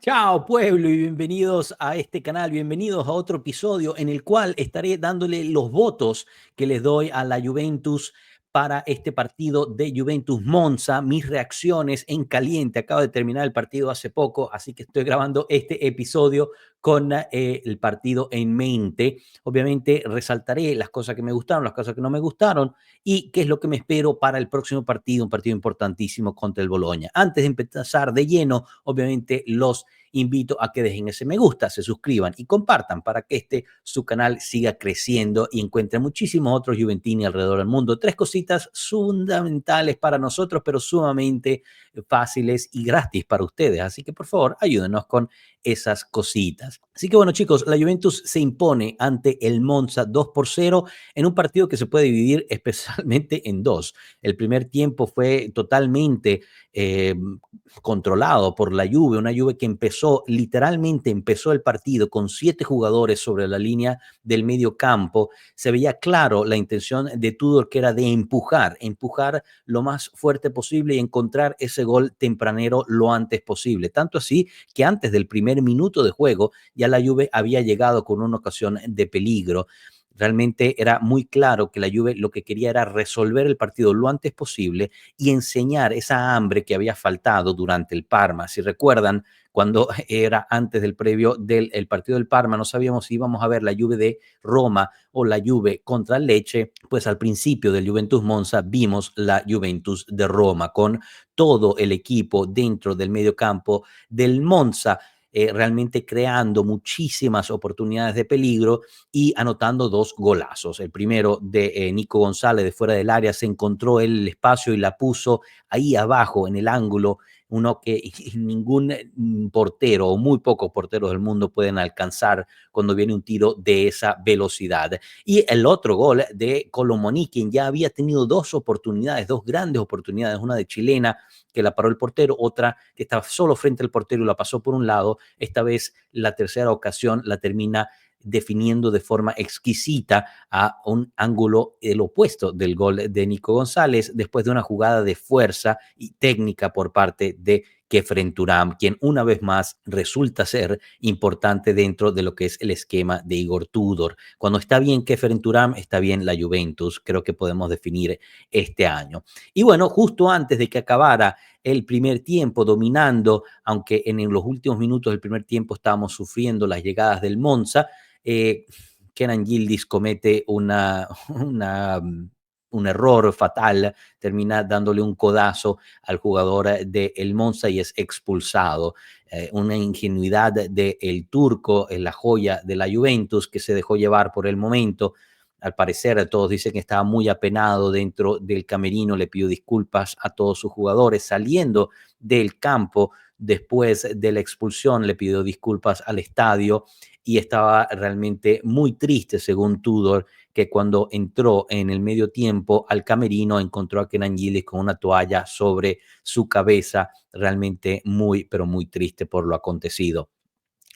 Chao pueblo y bienvenidos a este canal, bienvenidos a otro episodio en el cual estaré dándole los votos que les doy a la Juventus para este partido de Juventus Monza, mis reacciones en caliente. Acabo de terminar el partido hace poco, así que estoy grabando este episodio con el partido en mente. Obviamente resaltaré las cosas que me gustaron, las cosas que no me gustaron y qué es lo que me espero para el próximo partido, un partido importantísimo contra el Bologna. Antes de empezar de lleno, obviamente los invito a que dejen ese me gusta, se suscriban y compartan para que su canal siga creciendo y encuentre muchísimos otros Juventini alrededor del mundo. Tres cositas fundamentales para nosotros, pero sumamente fáciles y gratis para ustedes. Así que por favor, ayúdenos con esas cositas. Así que bueno, chicos, la Juventus se impone ante el Monza 2-0 en un partido que se puede dividir especialmente en dos. El primer tiempo fue totalmente controlado por la Juve, una Juve que literalmente empezó el partido con 7 jugadores sobre la línea del medio campo. Se veía claro la intención de Tudor, que era de empujar lo más fuerte posible y encontrar ese gol tempranero lo antes posible. Tanto así que antes del primer minuto de juego ya la Juve había llegado con una ocasión de peligro. Realmente era muy claro que la Juve lo que quería era resolver el partido lo antes posible y enseñar esa hambre que había faltado durante el Parma. Si recuerdan, cuando era antes del previo del el partido del Parma, no sabíamos si íbamos a ver la Juve de Roma o la Juve contra el Lecce, pues al principio del Juventus Monza vimos la Juventus de Roma con todo el equipo dentro del medio campo del Monza, realmente creando muchísimas oportunidades de peligro y anotando 2 golazos. El primero de Nico González de fuera del área, se encontró el espacio y la puso ahí abajo en el ángulo, uno que ningún portero o muy pocos porteros del mundo pueden alcanzar cuando viene un tiro de esa velocidad. Y el otro gol de Colomoni, quien ya había tenido 2 oportunidades, 2 grandes oportunidades, una de chilena que la paró el portero, otra que estaba solo frente al portero y la pasó por un lado. Esta vez la tercera ocasión la termina definiendo de forma exquisita a un ángulo el opuesto del gol de Nico González, después de una jugada de fuerza y técnica por parte de Kefren Turam, quien una vez más resulta ser importante dentro de lo que es el esquema de Igor Tudor. Cuando está bien Kefren Turam, está bien la Juventus, creo que podemos definir este año. Y bueno, justo antes de que acabara el primer tiempo, dominando, aunque en los últimos minutos del primer tiempo estábamos sufriendo las llegadas del Monza, Kenan Yildiz comete un error fatal, termina dándole un codazo al jugador del Monza y es expulsado. Una ingenuidad del turco, la joya de la Juventus, que se dejó llevar por el momento. Al parecer, todos dicen que estaba muy apenado dentro del camerino, le pidió disculpas a todos sus jugadores. Saliendo del campo después de la expulsión, le pidió disculpas al estadio y estaba realmente muy triste, según Tudor, que cuando entró en el medio tiempo al camerino encontró a Kenan Yildiz con una toalla sobre su cabeza, realmente muy, pero muy triste por lo acontecido.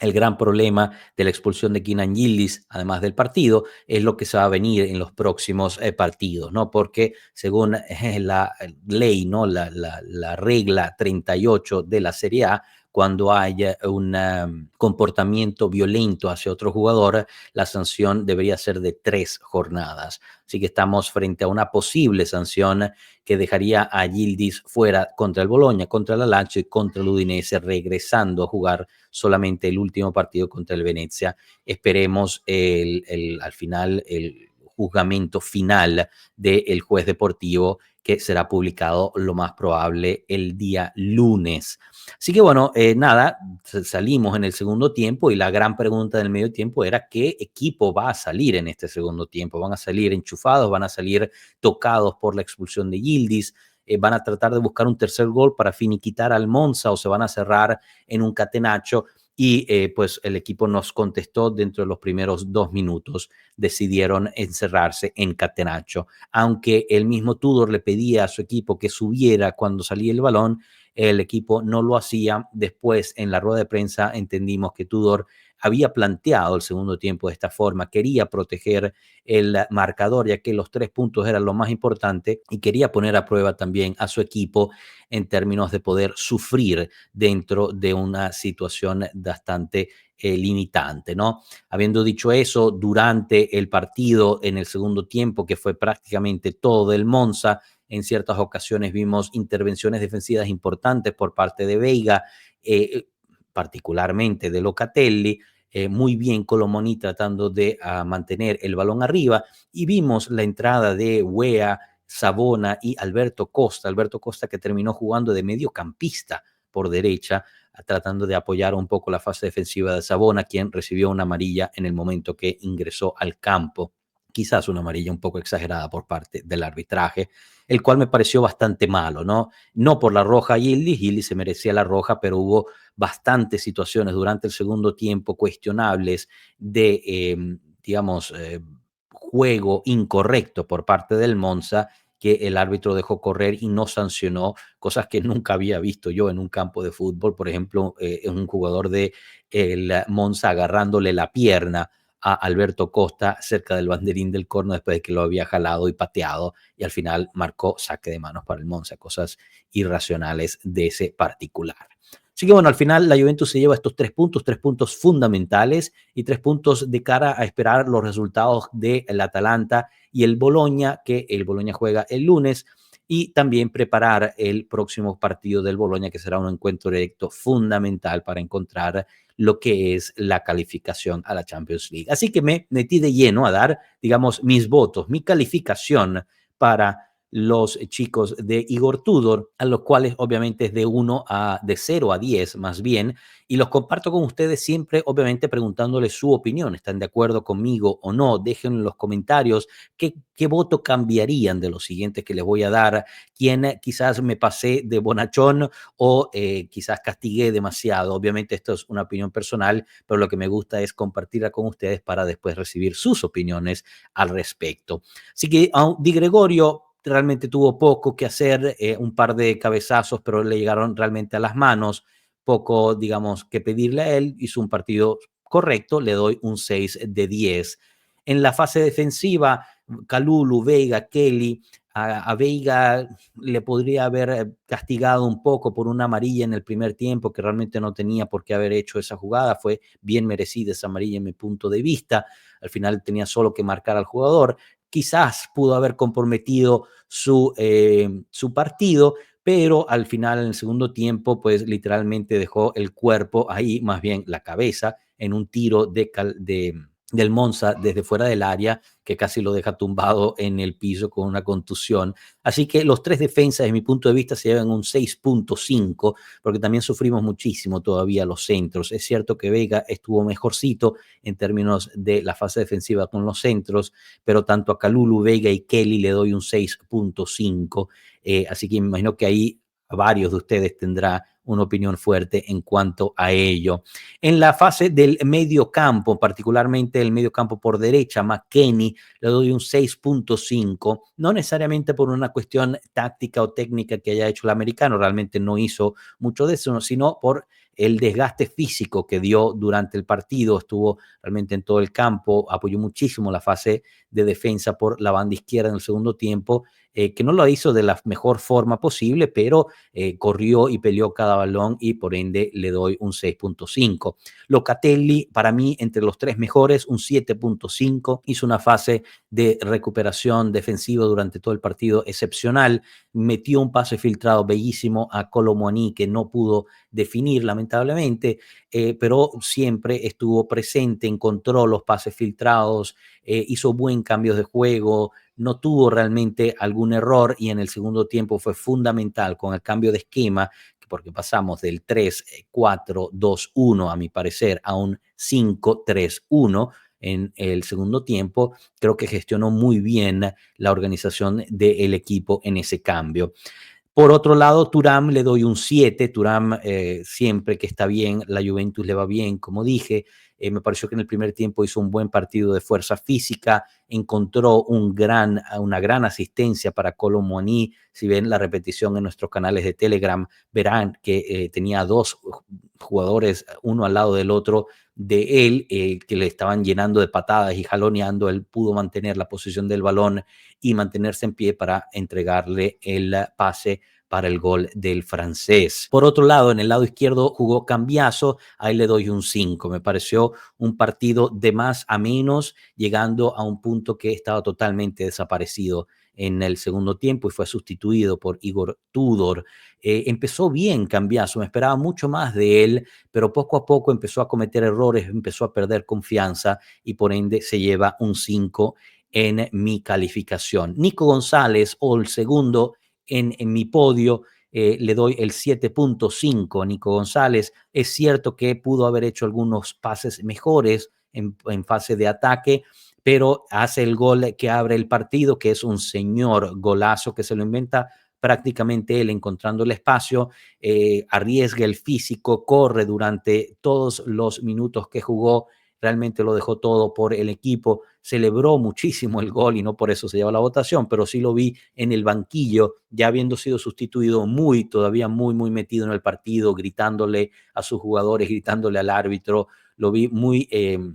El gran problema de la expulsión de Kenan Yildiz, además del partido, es lo que se va a venir en los próximos partidos, ¿no? Porque según la ley, ¿no? La regla 38 de la Serie A, cuando haya un comportamiento violento hacia otro jugador, la sanción debería ser de 3 jornadas. Así que estamos frente a una posible sanción que dejaría a Yildiz fuera contra el Bologna, contra la Lazio y contra el Udinese, regresando a jugar solamente el último partido contra el Venezia. Esperemos al final el juzgamento final del juez deportivo, que será publicado lo más probable el día lunes. Así que bueno, nada, salimos en el segundo tiempo y la gran pregunta del medio tiempo era qué equipo va a salir en este segundo tiempo. ¿Van a salir enchufados? ¿Van a salir tocados por la expulsión de Yildiz? ¿Van a tratar de buscar un tercer gol para finiquitar al Monza o se van a cerrar en un catenaccio? Y pues el equipo nos contestó dentro de los primeros 2 minutos, decidieron encerrarse en catenaccio. Aunque el mismo Tudor le pedía a su equipo que subiera cuando salía el balón, el equipo no lo hacía. Después, en la rueda de prensa, entendimos que Tudor había planteado el segundo tiempo de esta forma, quería proteger el marcador, ya que los 3 puntos eran lo más importante, y quería poner a prueba también a su equipo en términos de poder sufrir dentro de una situación bastante limitante, ¿no? Habiendo dicho eso, durante el partido, en el segundo tiempo, que fue prácticamente todo del Monza, en ciertas ocasiones vimos intervenciones defensivas importantes por parte de Veiga, particularmente de Locatelli, muy bien Colomoni tratando de mantener el balón arriba, y vimos la entrada de Wea, Savona y Alberto Costa que terminó jugando de mediocampista por derecha, tratando de apoyar un poco la fase defensiva de Savona, quien recibió una amarilla en el momento que ingresó al campo. Quizás una amarilla un poco exagerada por parte del arbitraje, el cual me pareció bastante malo, ¿no? No por la roja Yildiz se merecía la roja, pero hubo bastantes situaciones durante el segundo tiempo cuestionables de, digamos, juego incorrecto por parte del Monza, que el árbitro dejó correr y no sancionó, cosas que nunca había visto yo en un campo de fútbol. Por ejemplo, un jugador de el Monza agarrándole la pierna a Alberto Costa cerca del banderín del córner después de que lo había jalado y pateado, y al final marcó saque de manos para el Monza, cosas irracionales de ese particular. Así que bueno, al final la Juventus se lleva estos 3 puntos fundamentales y 3 puntos de cara a esperar los resultados del Atalanta y el Bologna, que el Bologna juega el lunes, y también preparar el próximo partido del Bologna, que será un encuentro directo fundamental para encontrar lo que es la calificación a la Champions League. Así que me metí de lleno a dar, digamos, mis votos, mi calificación para los chicos de Igor Tudor, a los cuales obviamente es de 0 a 10 más bien, y los comparto con ustedes siempre, obviamente preguntándoles su opinión. ¿Están de acuerdo conmigo o no? Dejen en los comentarios qué voto cambiarían de los siguientes que les voy a dar, quién quizás me pasé de bonachón o quizás castigué demasiado. Obviamente esto es una opinión personal, pero lo que me gusta es compartirla con ustedes para después recibir sus opiniones al respecto. Así que Di Gregorio realmente tuvo poco que hacer, un par de cabezazos, pero le llegaron realmente a las manos, poco, digamos, que pedirle a él, hizo un partido correcto, le doy un 6 de 10. En la fase defensiva, Kalulu, Veiga, Kelly, a Veiga le podría haber castigado un poco por una amarilla en el primer tiempo, que realmente no tenía por qué haber hecho esa jugada, fue bien merecida esa amarilla en mi punto de vista, al final tenía solo que marcar al jugador, quizás pudo haber comprometido su partido, pero al final en el segundo tiempo pues literalmente dejó el cuerpo ahí, más bien la cabeza, en un tiro del Monza desde fuera del área que casi lo deja tumbado en el piso con una contusión. Así que los 3 defensas, desde mi punto de vista, se llevan un 6.5, porque también sufrimos muchísimo todavía los centros. Es cierto que Vega estuvo mejorcito en términos de la fase defensiva con los centros, pero tanto a Kalulu, Vega y Kelly le doy un 6.5. Así que me imagino que ahí varios de ustedes tendrá una opinión fuerte en cuanto a ello. En la fase del medio campo, particularmente el medio campo por derecha, McKennie, le doy un 6.5, no necesariamente por una cuestión táctica o técnica que haya hecho el americano, realmente no hizo mucho de eso, sino por el desgaste físico que dio durante el partido, estuvo realmente en todo el campo, apoyó muchísimo la fase de defensa por la banda izquierda en el segundo tiempo, que no lo hizo de la mejor forma posible, pero corrió y peleó cada balón y por ende le doy un 6.5. Locatelli, para mí, entre los 3 mejores, un 7.5. Hizo una fase de recuperación defensiva durante todo el partido excepcional. Metió un pase filtrado bellísimo a Colomoni que no pudo definir, lamentablemente, pero siempre estuvo presente, encontró los pases filtrados, hizo buen cambio de juego, no tuvo realmente algún error y en el segundo tiempo fue fundamental con el cambio de esquema, porque pasamos del 3-4-2-1 a mi parecer a un 5-3-1 en el segundo tiempo. Creo que gestionó muy bien la organización del equipo en ese cambio. Por otro lado, Thuram le doy un 7. Thuram siempre que está bien, la Juventus le va bien, como dije. Me pareció que en el primer tiempo hizo un buen partido de fuerza física, encontró una gran asistencia para Kolo Muani. Si ven la repetición en nuestros canales de Telegram, verán que tenía dos jugadores, uno al lado del otro de él, que le estaban llenando de patadas y jaloneando. Él pudo mantener la posición del balón y mantenerse en pie para entregarle el pase para el gol del francés. Por otro lado, en el lado izquierdo jugó Cambiaso, ahí le doy un 5. Me pareció un partido de más a menos, llegando a un punto que estaba totalmente desaparecido en el segundo tiempo y fue sustituido por Igor Tudor. Empezó bien Cambiaso, me esperaba mucho más de él, pero poco a poco empezó a cometer errores, empezó a perder confianza y por ende se lleva un 5 en mi calificación. Nico González, o el segundo en mi podio, le doy el 7.5 a Nico González. Es cierto que pudo haber hecho algunos pases mejores en fase de ataque, pero hace el gol que abre el partido, que es un señor golazo que se lo inventa prácticamente él encontrando el espacio, arriesga el físico, corre durante todos los minutos que jugó, realmente lo dejó todo por el equipo, celebró muchísimo el gol y no por eso se lleva la votación, pero sí lo vi en el banquillo, ya habiendo sido sustituido todavía muy metido en el partido, gritándole a sus jugadores, gritándole al árbitro, lo vi muy,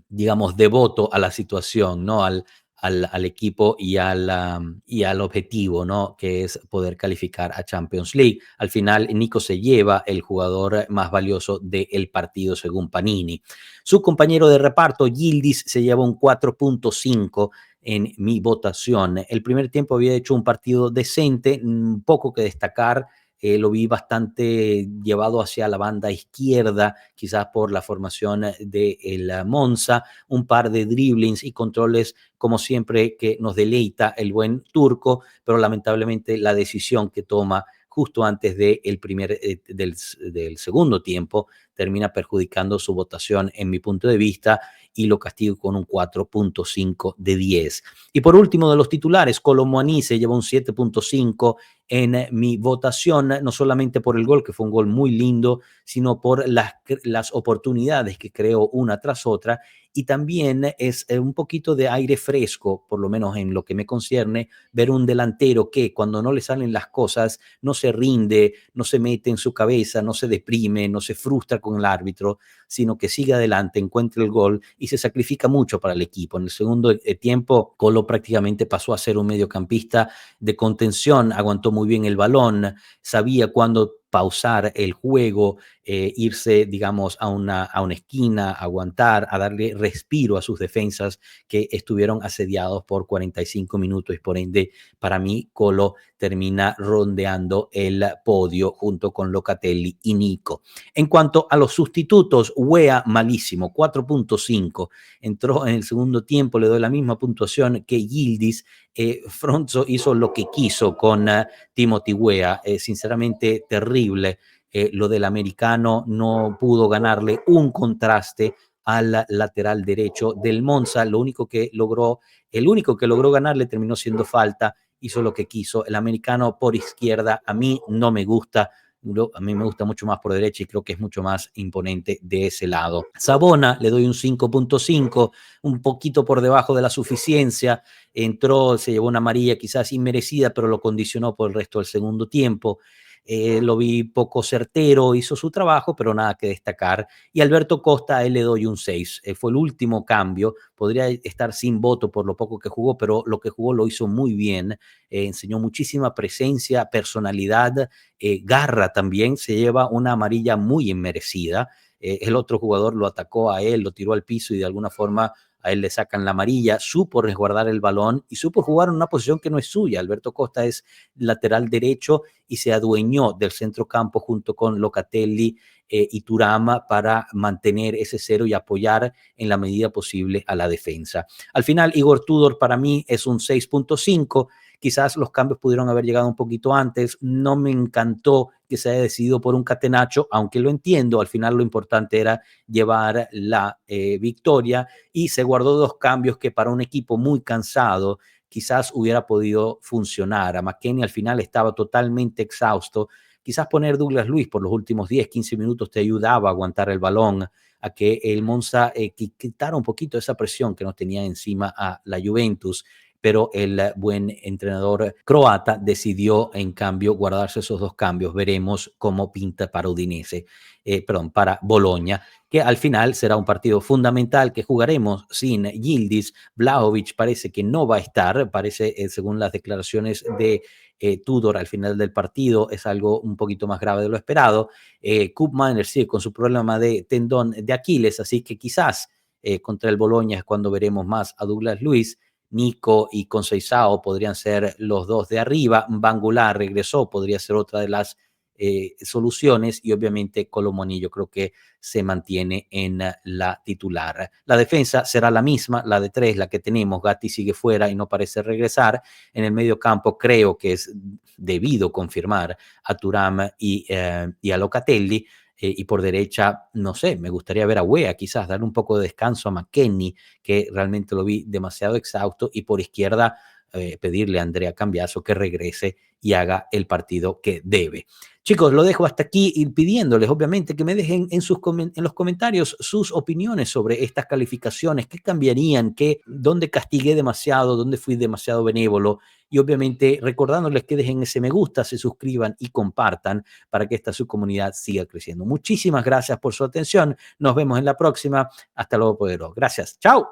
digamos, devoto a la situación, ¿no? Al equipo y al objetivo, ¿no? Que es poder calificar a Champions League. Al final, Nico se lleva el jugador más valioso del partido según Panini. Su compañero de reparto, Yildiz, se lleva un 4.5 en mi votación. El primer tiempo había hecho un partido decente, poco que destacar. Lo vi bastante llevado hacia la banda izquierda, quizás por la formación de el Monza, un par de driblings y controles como siempre que nos deleita el buen turco, pero lamentablemente la decisión que toma justo antes del segundo tiempo termina perjudicando su votación en mi punto de vista y lo castigo con un 4.5 de 10. Y por último de los titulares, Kolo Muani se lleva un 7.5 en mi votación, no solamente por el gol, que fue un gol muy lindo, sino por las oportunidades que creó una tras otra, y también es un poquito de aire fresco, por lo menos en lo que me concierne, ver un delantero que cuando no le salen las cosas no se rinde, no se mete en su cabeza, no se deprime, no se frustra con el árbitro, sino que sigue adelante, encuentra el gol y se sacrifica mucho para el equipo. En el segundo tiempo, Colo prácticamente pasó a ser un mediocampista de contención, aguantó muy bien el balón, sabía cuándo pausar el juego, irse, digamos, a una esquina, aguantar, a darle respiro a sus defensas que estuvieron asediados por 45 minutos y por ende, para mí, Colo termina rondeando el podio junto con Locatelli y Nico. En cuanto a los sustitutos, Wea malísimo, 4.5. Entró en el segundo tiempo, le doy la misma puntuación que Yildiz. Fronzo hizo lo que quiso con Timothy Wea, sinceramente terrible. Lo del americano no pudo ganarle un contraste al lateral derecho del Monza. El único que logró ganarle terminó siendo falta, hizo lo que quiso. El americano por izquierda a mí no me gusta. A mí me gusta mucho más por derecha y creo que es mucho más imponente de ese lado. Sabona le doy un 5.5, un poquito por debajo de la suficiencia. Entró, se llevó una amarilla quizás inmerecida, pero lo condicionó por el resto del segundo tiempo. Lo vi poco certero, hizo su trabajo, pero nada que destacar. Y Alberto Costa, a él le doy un 6. Fue el último cambio, podría estar sin voto por lo poco que jugó, pero lo que jugó lo hizo muy bien. Enseñó muchísima presencia, personalidad, garra también, se lleva una amarilla muy inmerecida. El otro jugador lo atacó a él, lo tiró al piso y de alguna forma a él le sacan la amarilla, supo resguardar el balón y supo jugar en una posición que no es suya. Alberto Costa es lateral derecho y se adueñó del centrocampo junto con Locatelli y Turama para mantener ese cero y apoyar en la medida posible a la defensa. Al final, Igor Tudor para mí es un 6.5. Quizás los cambios pudieron haber llegado un poquito antes. No me encantó que se haya decidido por un Catenaccio, aunque lo entiendo. Al final lo importante era llevar la victoria y se guardó dos cambios que para un equipo muy cansado quizás hubiera podido funcionar. A McKennie al final estaba totalmente exhausto. Quizás poner Douglas Luiz por los últimos 10, 15 minutos te ayudaba a aguantar el balón, a que el Monza quitara un poquito esa presión que nos tenía encima a la Juventus, pero el buen entrenador croata decidió en cambio guardarse esos dos cambios. Veremos cómo pinta para Udinese, para Bologna, que al final será un partido fundamental que jugaremos sin Yildiz. Vlahovic parece que no va a estar, parece, según las declaraciones de Tudor al final del partido, es algo un poquito más grave de lo esperado. Koopmeiners sigue con su problema de tendón de Aquiles, así que quizás contra el Bologna es cuando veremos más a Douglas Luiz. Nico y Conceição podrían ser los dos de arriba. Bangular regresó, podría ser otra de las soluciones, y obviamente Colomoni yo creo que se mantiene en la titular. La defensa será la misma, la de tres, la que tenemos. Gatti sigue fuera y no parece regresar. En el medio campo creo que es debido confirmar a Thuram y a Locatelli. Y por derecha, no sé, me gustaría ver a Wea, quizás dar un poco de descanso a McKennie, que realmente lo vi demasiado exhausto, y por izquierda pedirle a Andrea Cambiaso que regrese y haga el partido que debe. Chicos, lo dejo hasta aquí y pidiéndoles obviamente que me dejen en los comentarios sus opiniones sobre estas calificaciones, qué cambiarían, dónde castigué demasiado, dónde fui demasiado benévolo, y obviamente recordándoles que dejen ese me gusta, se suscriban y compartan para que esta subcomunidad siga creciendo. Muchísimas gracias por su atención, nos vemos en la próxima, hasta luego poderosos, gracias, chao.